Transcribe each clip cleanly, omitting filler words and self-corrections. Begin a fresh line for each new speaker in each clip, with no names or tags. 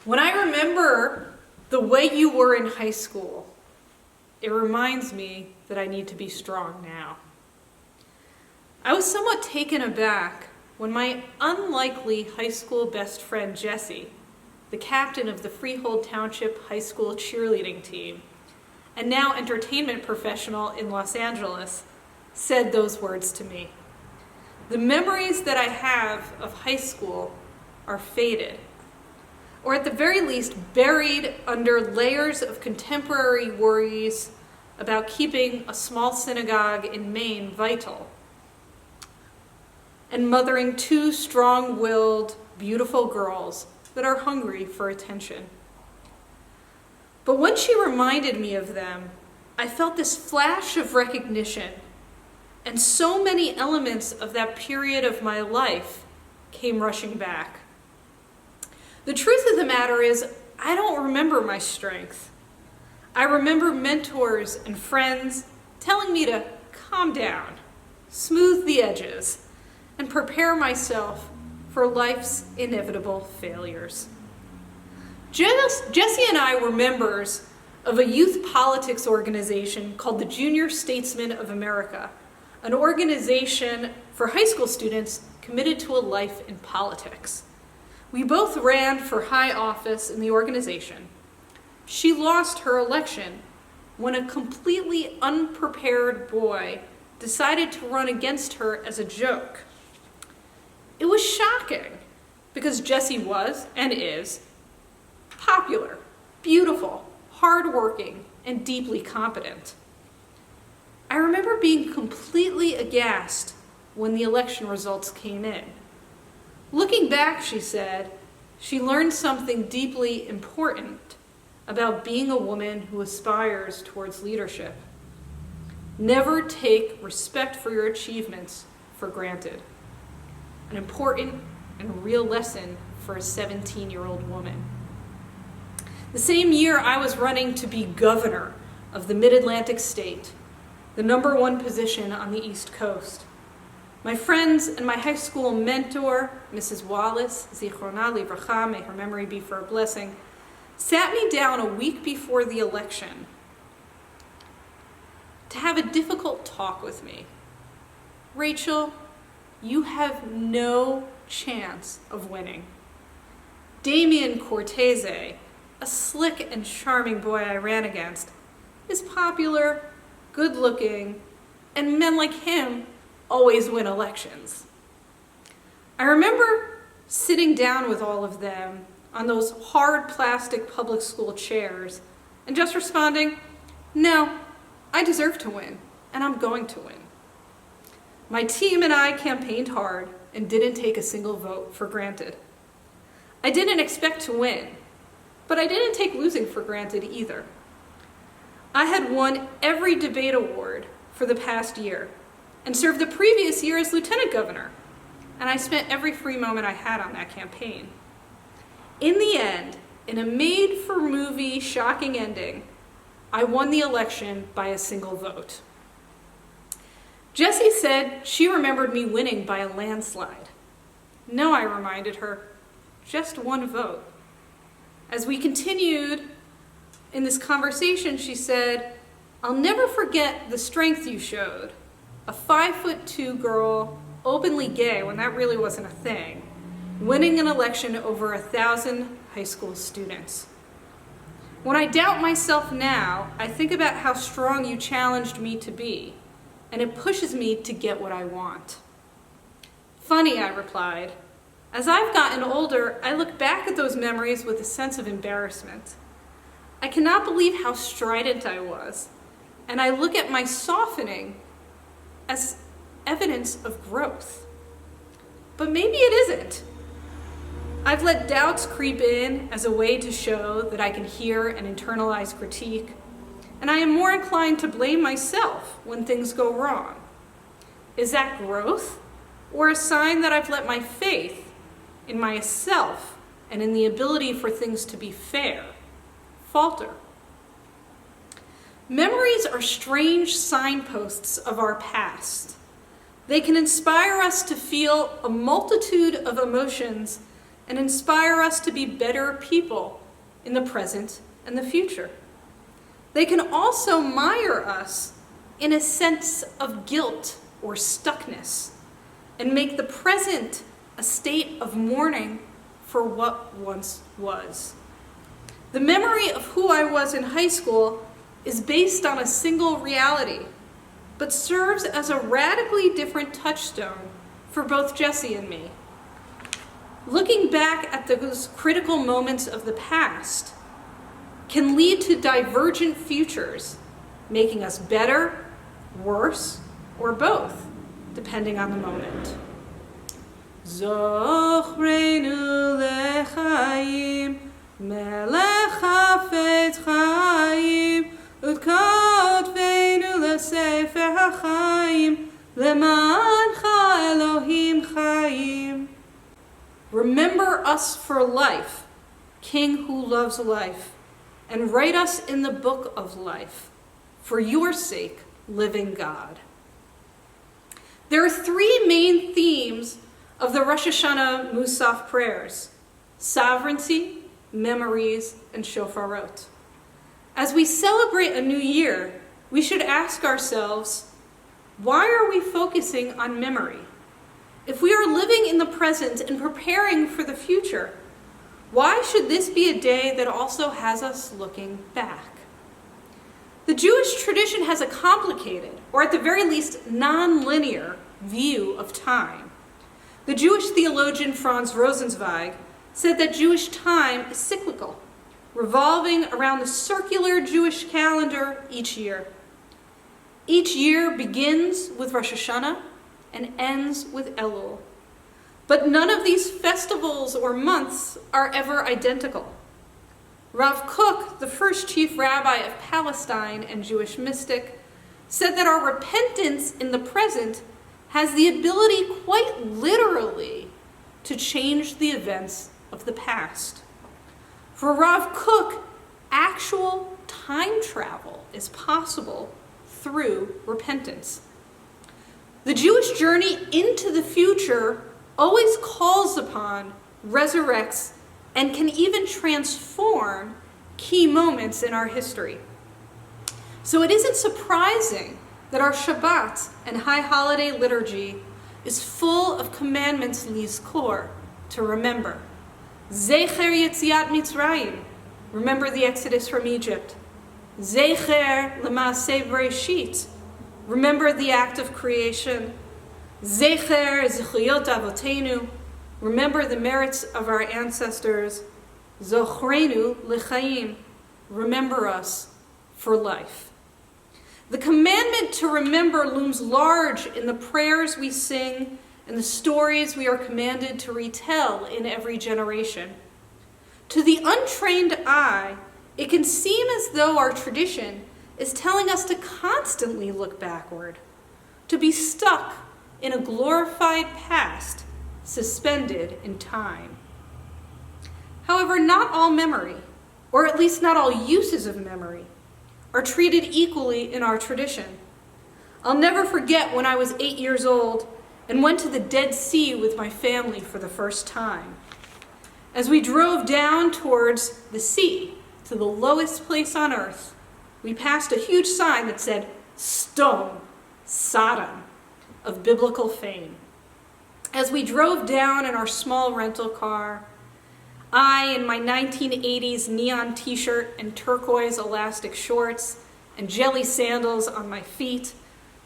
When I remember the way you were in high school, it reminds me that I need to be strong now. I was somewhat taken aback when my unlikely high school best friend Jessie, the captain of the Freehold Township High School cheerleading team, and now entertainment professional in Los Angeles, said those words to me. The memories that I have of high school are faded, or at the very least buried under layers of contemporary worries about keeping a small synagogue in Maine vital, and mothering two strong-willed, beautiful girls that are hungry for attention. But when she reminded me of them, I felt this flash of recognition, and so many elements of that period of my life came rushing back. The truth of the matter is, I don't remember my strength. I remember mentors and friends telling me to calm down, smooth the edges, and prepare myself for life's inevitable failures. Jessie and I were members of a youth politics organization called the Junior Statesmen of America, an organization for high school students committed to a life in politics. We both ran for high office in the organization. She lost her election when a completely unprepared boy decided to run against her as a joke. It was shocking because Jessie was, and is, popular, beautiful, hardworking, and deeply competent. I remember being completely aghast when the election results came in. Looking back, she said, she learned something deeply important about being a woman who aspires towards leadership. Never take respect for your achievements for granted. An important and real lesson for a 17-year-old woman. The same year, I was running to be governor of the Mid-Atlantic state, the #1 position on the East Coast. My friends and my high school mentor, Mrs. Wallace, Zichrona Livracha, may her memory be for a blessing, sat me down a week before the election to have a difficult talk with me. Rachel, you have no chance of winning. Damien Cortese, a slick and charming boy I ran against, is popular, good-looking, and men like him always win elections. I remember sitting down with all of them on those hard plastic public school chairs and just responding, no, I deserve to win, and I'm going to win. My team and I campaigned hard and didn't take a single vote for granted. I didn't expect to win, but I didn't take losing for granted either. I had won every debate award for the past year and served the previous year as lieutenant governor, and I spent every free moment I had on that campaign. In the end, in a made-for-movie shocking ending, I won the election by a single vote. Jessie said she remembered me winning by a landslide. No, I reminded her, just one vote. As we continued in this conversation, she said, I'll never forget the strength you showed. A 5'2" girl, openly gay when that really wasn't a thing, winning an election over 1,000 high school students. When I doubt myself now, I think about how strong you challenged me to be, and it pushes me to get what I want. Funny, I replied. As I've gotten older, I look back at those memories with a sense of embarrassment. I cannot believe how strident I was, and I look at my softening as evidence of growth. But maybe it isn't. I've let doubts creep in as a way to show that I can hear and internalize critique, and I am more inclined to blame myself when things go wrong. Is that growth, or a sign that I've let my faith in myself and in the ability for things to be fair falter? Memories are strange signposts of our past. They can inspire us to feel a multitude of emotions and inspire us to be better people in the present and the future. They can also mire us in a sense of guilt or stuckness and make the present a state of mourning for what once was. The memory of who I was in high school is based on a single reality, but serves as a radically different touchstone for both Jesse and me. Looking back at those critical moments of the past can lead to divergent futures, making us better, worse, or both, depending on the moment. Zochreinu lechaim, melech hafetz chaim, utkotveinu lesefer hachaim, lemancha Elohim chaim. Remember us for life, King who loves life, and write us in the book of life, for your sake, living God. There are three main themes of the Rosh Hashanah Musaf prayers: sovereignty, memories, and shofarot. As we celebrate a new year, we should ask ourselves, why are we focusing on memory? If we are living in the present and preparing for the future, why should this be a day that also has us looking back? The Jewish tradition has a complicated, or at the very least non-linear, view of time. The Jewish theologian Franz Rosenzweig said that Jewish time is cyclical, revolving around the circular Jewish calendar each year. Each year begins with Rosh Hashanah and ends with Elul. But none of these festivals or months are ever identical. Rav Kook, the first chief rabbi of Palestine and Jewish mystic, said that our repentance in the present has the ability quite literally to change the events of the past. For Rav Kook, actual time travel is possible through repentance. The Jewish journey into the future always calls upon, resurrects, and can even transform key moments in our history. So it isn't surprising that our Shabbat and high holiday liturgy is full of commandments lizkor, to remember. Zecher Yetziat Mitzrayim, remember the Exodus from Egypt. Zecher L'Maaseh Bereshit, remember the act of creation. Zecher Zechuyot Avotenu, remember the merits of our ancestors. Zochrenu L'Chaim, remember us for life. The commandment to remember looms large in the prayers we sing and the stories we are commanded to retell in every generation. To the untrained eye, it can seem as though our tradition is telling us to constantly look backward, to be stuck in a glorified past, suspended in time. However, not all memory, or at least not all uses of memory, are treated equally in our tradition. I'll never forget when I was 8 years old and went to the Dead Sea with my family for the first time. As we drove down towards the sea, to the lowest place on earth, we passed a huge sign that said, "Stone, Sodom," of biblical fame. As we drove down in our small rental car, I, in my 1980s neon t-shirt and turquoise elastic shorts and jelly sandals on my feet,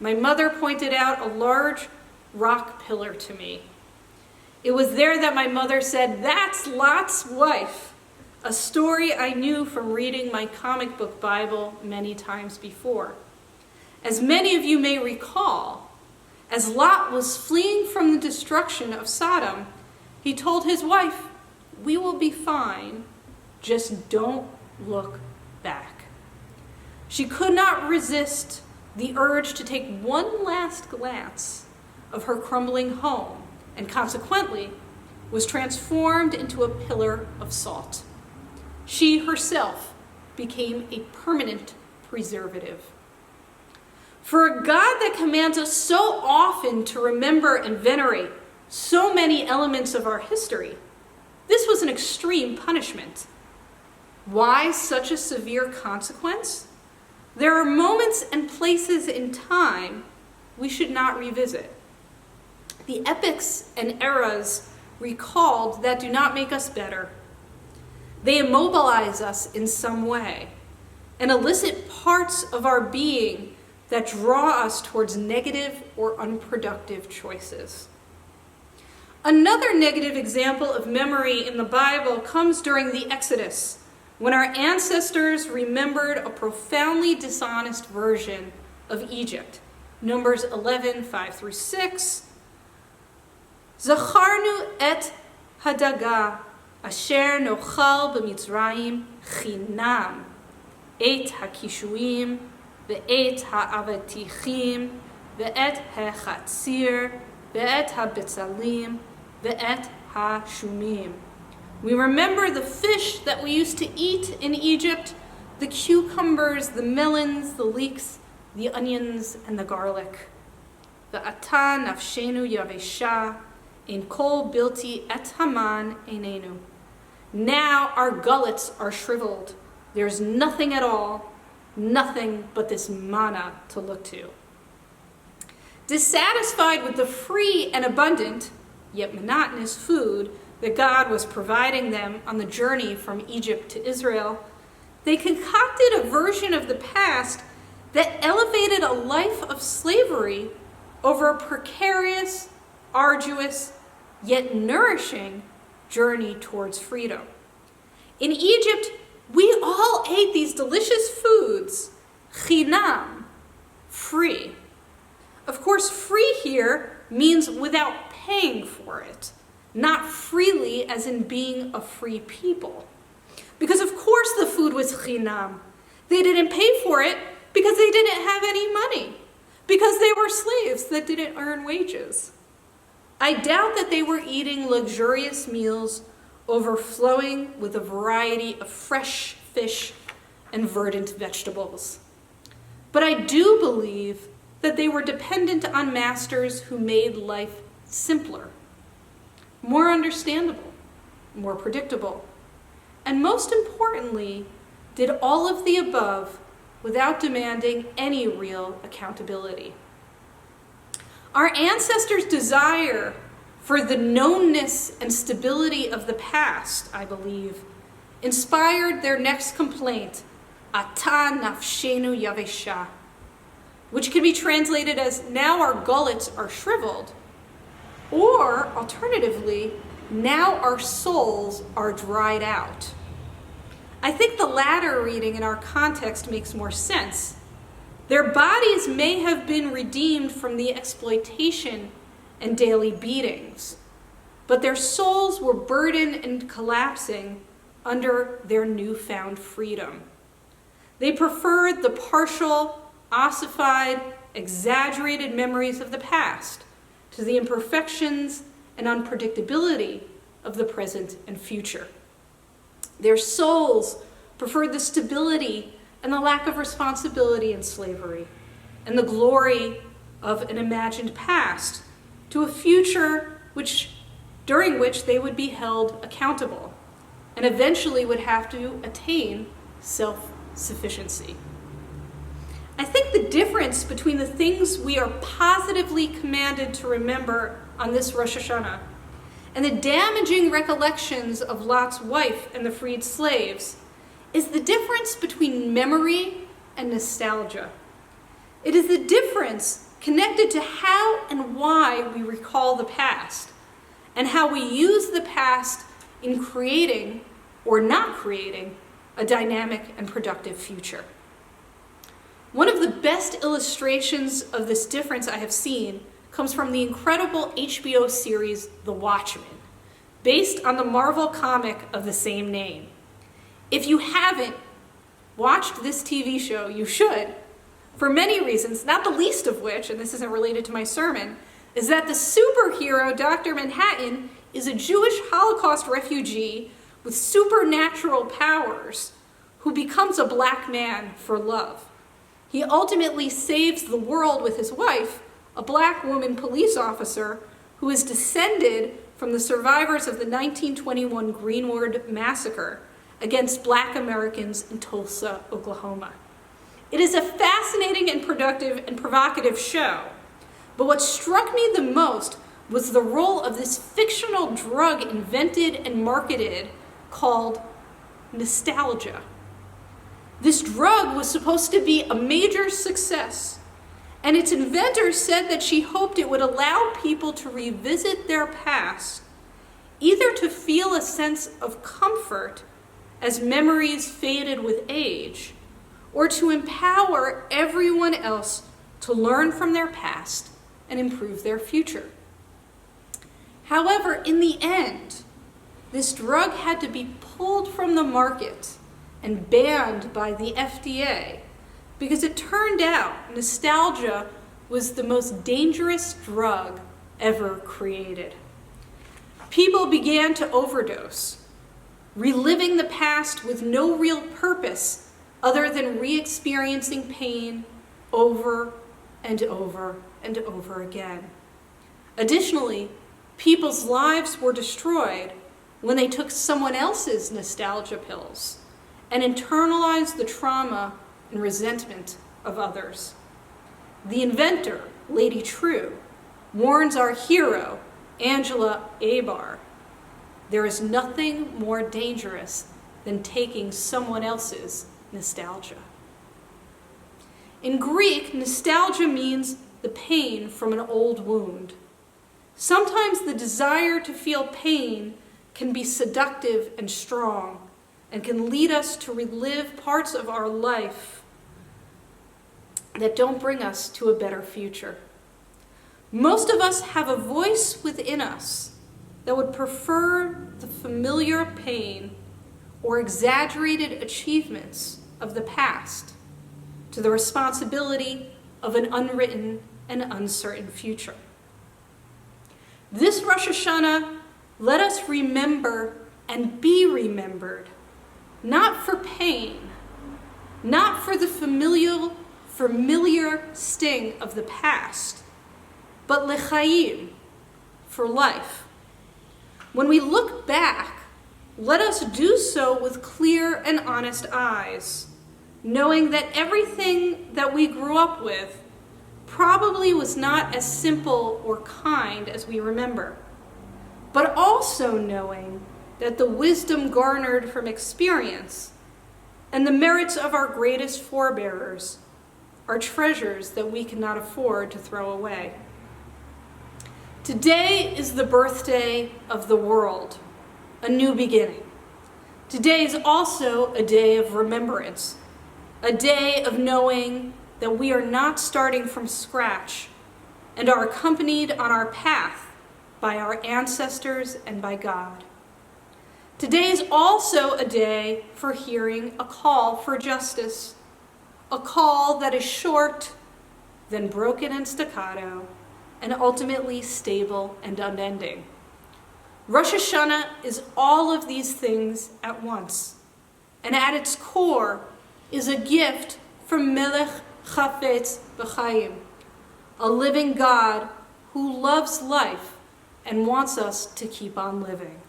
my mother pointed out a large rock pillar to me. It was there that my mother said, "That's Lot's wife," a story I knew from reading my comic book Bible many times before. As many of you may recall, as Lot was fleeing from the destruction of Sodom, he told his wife, "We will be fine, just don't look back." She could not resist the urge to take one last glance of her crumbling home, and consequently was transformed into a pillar of salt. She herself became a permanent preservative. For a God that commands us so often to remember and venerate so many elements of our history, This was an extreme punishment. Why such a severe consequence? There are moments and places in time we should not revisit. The epochs and eras recalled that do not make us better. They immobilize us in some way and elicit parts of our being that draw us towards negative or unproductive choices. Another negative example of memory in the Bible comes during the Exodus, when our ancestors remembered a profoundly dishonest version of Egypt. Numbers 11:5-6. Zacharnu et hadaga asher nochal b'mitzrayim chinam et hakishuim ve'et ha'avatichim ve'et hachatzir ve'et habetzalim ve'et hashumim. We remember the fish that we used to eat in Egypt, the cucumbers, the melons, the leeks, the onions, and the garlic. Ve'ata nafshenu yavesha in kol bilti et haman einenu. Now our gullets are shriveled. There's nothing at all, nothing but this manna to look to. Dissatisfied with the free and abundant, yet monotonous food that God was providing them on the journey from Egypt to Israel, they concocted a version of the past that elevated a life of slavery over a precarious, arduous, yet nourishing journey towards freedom. In Egypt, we all ate these delicious foods, chinam, free. Of course, free here means without paying for it, not freely as in being a free people. Because of course the food was chinam. They didn't pay for it because they didn't have any money, because they were slaves that didn't earn wages. I doubt that they were eating luxurious meals overflowing with a variety of fresh fish and verdant vegetables. But I do believe that they were dependent on masters who made life simpler, more understandable, more predictable, and most importantly, did all of the above without demanding any real accountability. Our ancestors' desire for the knownness and stability of the past, I believe, inspired their next complaint, Ata nafshenu yavesha, which can be translated as, now our gullets are shriveled, or alternatively, now our souls are dried out. I think the latter reading in our context makes more sense. Their bodies may have been redeemed from the exploitation and daily beatings, but their souls were burdened and collapsing under their newfound freedom. They preferred the partial, ossified, exaggerated memories of the past to the imperfections and unpredictability of the present and future. Their souls preferred the stability and the lack of responsibility in slavery, and the glory of an imagined past to a future during which they would be held accountable and eventually would have to attain self-sufficiency. I think the difference between the things we are positively commanded to remember on this Rosh Hashanah and the damaging recollections of Lot's wife and the freed slaves is the difference between memory and nostalgia. It is the difference connected to how and why we recall the past and how we use the past in creating or not creating a dynamic and productive future. One of the best illustrations of this difference I have seen comes from the incredible HBO series The Watchmen, based on the Marvel comic of the same name. If you haven't watched this TV show, you should, for many reasons, not the least of which, and this isn't related to my sermon, is that the superhero Dr. Manhattan is a Jewish Holocaust refugee with supernatural powers who becomes a black man for love. He ultimately saves the world with his wife, a black woman police officer who is descended from from the survivors of the 1921 Greenwood Massacre against Black Americans in Tulsa, Oklahoma. It is a fascinating and productive and provocative show, but what struck me the most was the role of this fictional drug invented and marketed called nostalgia. This drug was supposed to be a major success, and its inventor said that she hoped it would allow people to revisit their past, either to feel a sense of comfort as memories faded with age, or to empower everyone else to learn from their past and improve their future. However, in the end, this drug had to be pulled from the market and banned by the FDA because it turned out nostalgia was the most dangerous drug ever created. People began to overdose, reliving the past with no real purpose other than re-experiencing pain over and over and over again. Additionally, people's lives were destroyed when they took someone else's nostalgia pills and internalized the trauma and resentment of others. The inventor, Lady True, warns our hero, Angela Abar, there is nothing more dangerous than taking someone else's nostalgia. In Greek, nostalgia means the pain from an old wound. Sometimes the desire to feel pain can be seductive and strong and can lead us to relive parts of our life that don't bring us to a better future. Most of us have a voice within us that would prefer the familiar pain or exaggerated achievements of the past to the responsibility of an unwritten and uncertain future. This Rosh Hashanah, let us remember and be remembered, not for pain, not for the familiar sting of the past, but lechaim, for life. When we look back, let us do so with clear and honest eyes, knowing that everything that we grew up with probably was not as simple or kind as we remember, but also knowing that the wisdom garnered from experience and the merits of our greatest forebearers are treasures that we cannot afford to throw away. Today is the birthday of the world, a new beginning. Today is also a day of remembrance, a day of knowing that we are not starting from scratch and are accompanied on our path by our ancestors and by God. Today is also a day for hearing a call for justice, a call that is short, then broken and staccato, and ultimately stable and unending. Rosh Hashanah is all of these things at once, and at its core is a gift from Melech Chafetz B'chaim, a living God who loves life and wants us to keep on living.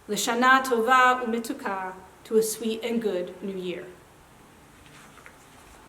L'shana tova u'metuka, to a sweet and good new year.